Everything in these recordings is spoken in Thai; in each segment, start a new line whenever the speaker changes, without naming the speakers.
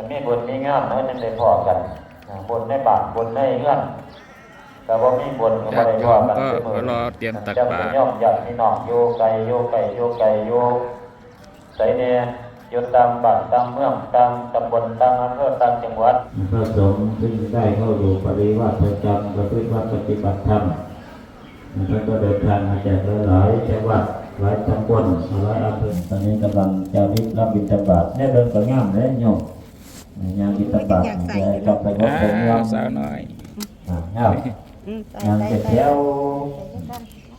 จะมีบุญมีงานเนาะจังได้พอกันบุญในบาทบุญในเงื่อนแต่ว่ามีบุญก็บ่ได้พอกันเสมอ
รอเตรียมตักบาตร
ย่อมญาติพี่น้องอยู่ไกลอยู่ไกลอยู่ไกลอยู่ไสเนี่ยอยู่ตามบ้านตามเมืองตามตำบลตามอำเภอตามจังหวัดพระสงฆ์ซึ่งได้เข้าอยู่ปริวาสประจำประพฤติวัดปฏิบัติธรรมท่านก็เดินทางมาจากหลายจังหวัดหลายตำบลหลายอำเภอตอนนี้กำลังจะรับบิณฑบาตเนี่ยเดินก็งามเลยโยมงานบิณฑบาตจะกลับไปวัดไปเมือง
สาวน้อย
งามงานเสร็จแล้ว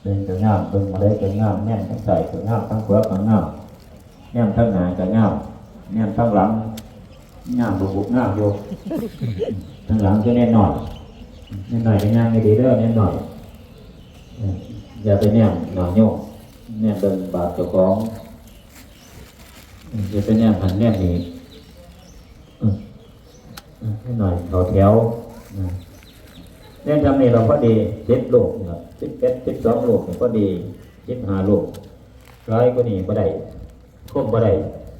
เป็นก็งามเป็นมาได้ก็งามแน่นทั้งใส่ก็งามทั้งเปลือกก็งามแน่นทั้งหน้าก็งามแน่นทั้งหลังงามบุบงามโยมทั้งหลังก็แน่นหน่อยแน่นหน่อยก็งามไม่ดีเด้อแน่นหน่อยอย่าไปแน่นหน่อยโยมแน่นเดินบาดเจ้าของอย่าไปแน่นหันแน่นนี่ให้หน่อยเขาแถวเนี่ยทำนี่เราก็ดี10 โลกครับ11 12 โลกก็ดี15 โลกร้อยก็นี่บ่ได้คุ้มบ่ได้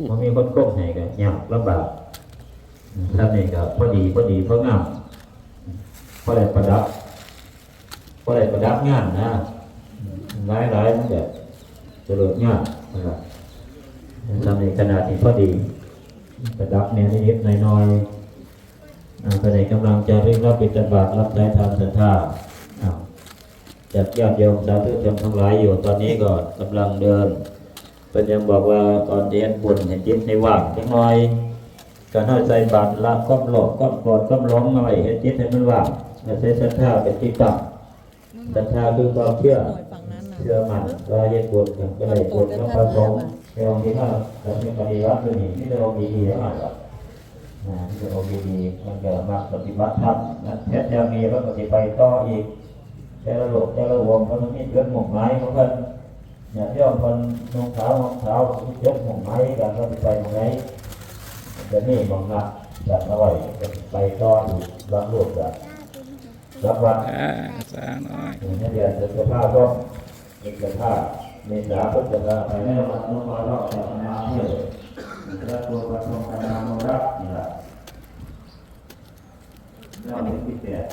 มันมีคนคุ้มให้ก็ยากลำบากทำนี่ก็พอดีพองามพอได้ประดับงานนะหลายมันแบบเจริญงานนะครับทำนี่ขนาดที่พอดีประดับเนี่ยนิดๆหน่อยๆตอนนี้กำลังจะเร่งรับบิณฑบาตรับใช้ทานศรัทธาจัดญาติโยมสาธุชนทั้งหลายอยู่ตอนนี้ก็กำลังเดินเป็นยังบอกว่าตอนเรียนบุญเห็นจิตในว่างจังหน่อยการให้ใจบาตรละก้มหลอกก้มกอดก้มล้มมาไว้เห็นจิตให้มันว่างใช้ศรัทธาเป็นที่ตั้งศรัทธาคือความเชื่อมั่นว่าเย็นบุญก็เลยบุญก็ประสงค์ในองค์ที่5แต่ในปฏิวัตินี่ที่เรามีดีมากที่เราดีมันจะมาปฏิบัติธรรมแท้จะมีแล้วก็จะไปต่ออีกแต่ละโลกแต่ละวงมันมีเรื่องหม่งไม้ของมันอย่าเที่ยวคนนุ่งขาวยกหม่งไม้กันก็ไปหม่งไม้จะนี่มองหนักจัดเอาไว้ไปต่ออีกรับโลกกันรับวัด
สาวน้อย
เดือนเสื้อผ้าก็มีเสื้อผ้ามีสาพุทธะไปให้วันนุ่งมาลอกจากมาเที่ยวและตัวประทงคณะมรักนี่แหละเจ้าเป็นพิเศษ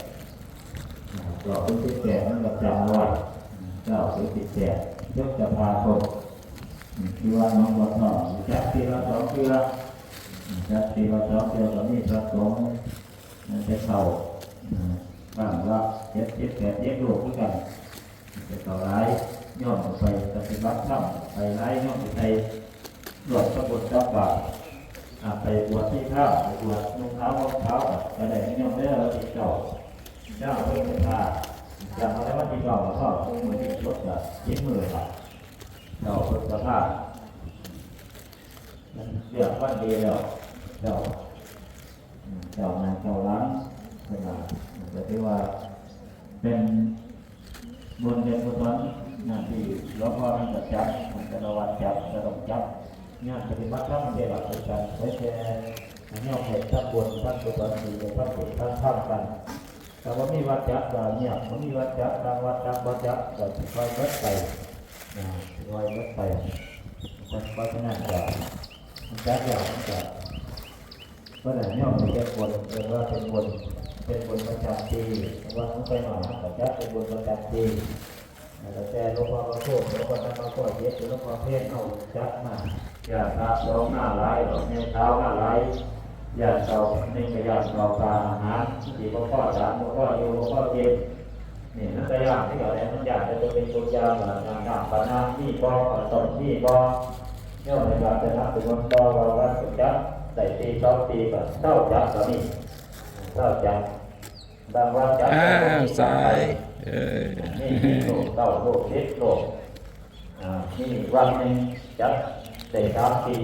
ต่อเป็นพิเศษนั่นก็จำไว้เจ้าเป็นพิเศษยกจะพาคนที่ว่าน้องวัดหน่อจับทีละ2 เทื่อจับทีละ2 เทื่อตอนนี้พระสงฆ์มันจะเข้าบ้างว่า7 8 ลูกด้วยกันจะต่อร้ายย่อมไปปฏิบัติธรรมไปร้ายย่อมไปหลวงพระบุตรจับบาตรไปบวชที่ข้าวไปบวชนุ่งขาวห่มขาวไปไหนย่อมได้เราติดเจ้าเพื่อนพาจากอะไรว่าติดเจ้าก็เหมือนที่ชดแบบยิ้มมือครับเจ้าพุทธภาพเรียกว่าดีแล้วเจ้านาเจ้าล้างเวลาแต่ที่ว่าเป็นบุญเป็นกุศลที่หลวงพ่อท่านจัดเป็นระวังจับจะต้องจับงานปฏิบัติธรรมเกี่ยวกับการใช้แก่เนี่ยเหตุทั้งบุญทั้งกุศลดีทั้งบุญทั้งธรรมกันแต่ว่ามีวัดจักก็เนี่ยมันมีวัดจักบางวัดจักวัดจักก็คอยเบิดไปคอยเบิดไปเพราะฉะนั้นก็จักอย่างนั้นก็เมื่อไหร่เนี่ยมันจะบุญว่าเป็นบุญประจำปีวันนั้นไปหน่อยแต่จักเป็นบุญประจำปีแต่หลวงพ่อมาโทษหลวงพ่อท่านมาโทษเย็ดหลวงพ่อเพ่งเอาจักมาอย่าตาสองหน้าไหลเนี่ยเท้าหน้าไหลอย่าเสาในกระยาเสาปลาอาหารที่หลวงพ่อสามหลวงพ่อโยหลวงพ่อเย็นนี่นั่นแต่อย่างที่อะไรมันอยากจะเป็นตัวยาหลังงานปานาที่บ่ต้นที่บ่เนี่ยในการจะนับเป็นวันต่อวันสุดจักใส่ปี2 ปีก็เท่าจักตอนนี้เท่าจักบางวันจัก
สาย
นี่โลกเท่าโลกเล็กโลกนี่วันหนึ่งจักใส่3 ปี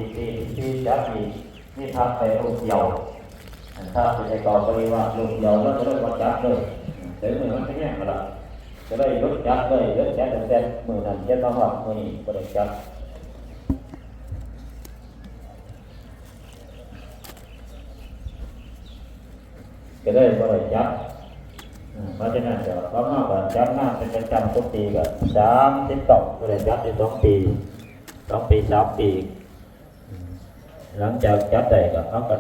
จักอีกนี่ทำไปลูกเดียวถ้าจะต่อปริวารลูกเดียวแล้วจะได้วัดจักเลยแต่เมื่อมันจะแง่มาละจะได้ยกจักเลยยกจักแต่มือนั้นจะต้องหักมือนี้ก็ได้จักก็ได้บริจาคเพราะฉะนั้นเดี๋ยวเรามาบริจาคหน้าเป็นประจำทุกปีกัน32บริจาคใน2 ปี3 ปีหลังจากจัดได้ก็เขาก็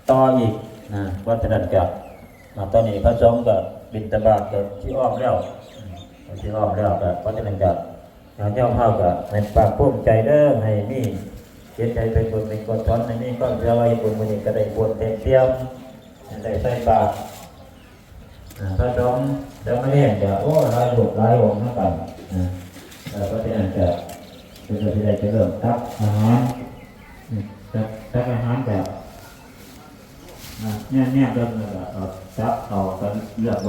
ต่ออีกนะวัฒนจักรตอนนี้พระสงฆ์ก็บิณฑบาตก็ที่อ้อมแล้วที่อ้อมแล้วก็วัฒนจักรย่อมเข้ากับในปากพุ่มใจเด้อให้มีเจตใจเป็นบุญเป็นกุศลในนี้ก็เพื่อไว้บุญมันก็ได้บุญเต็มเปี่ยมได้ใส่บาตรพระสงฆ์แล้วไม่เรียกจะโอ้หลายรูปหลายองค์ทั้งกันเพราะฉะนั้นจะเป็นที่ใดจะเริ่มตักอาหารตักอาหารแบบเนี่ยเดิมเลยจับเอากันเลือก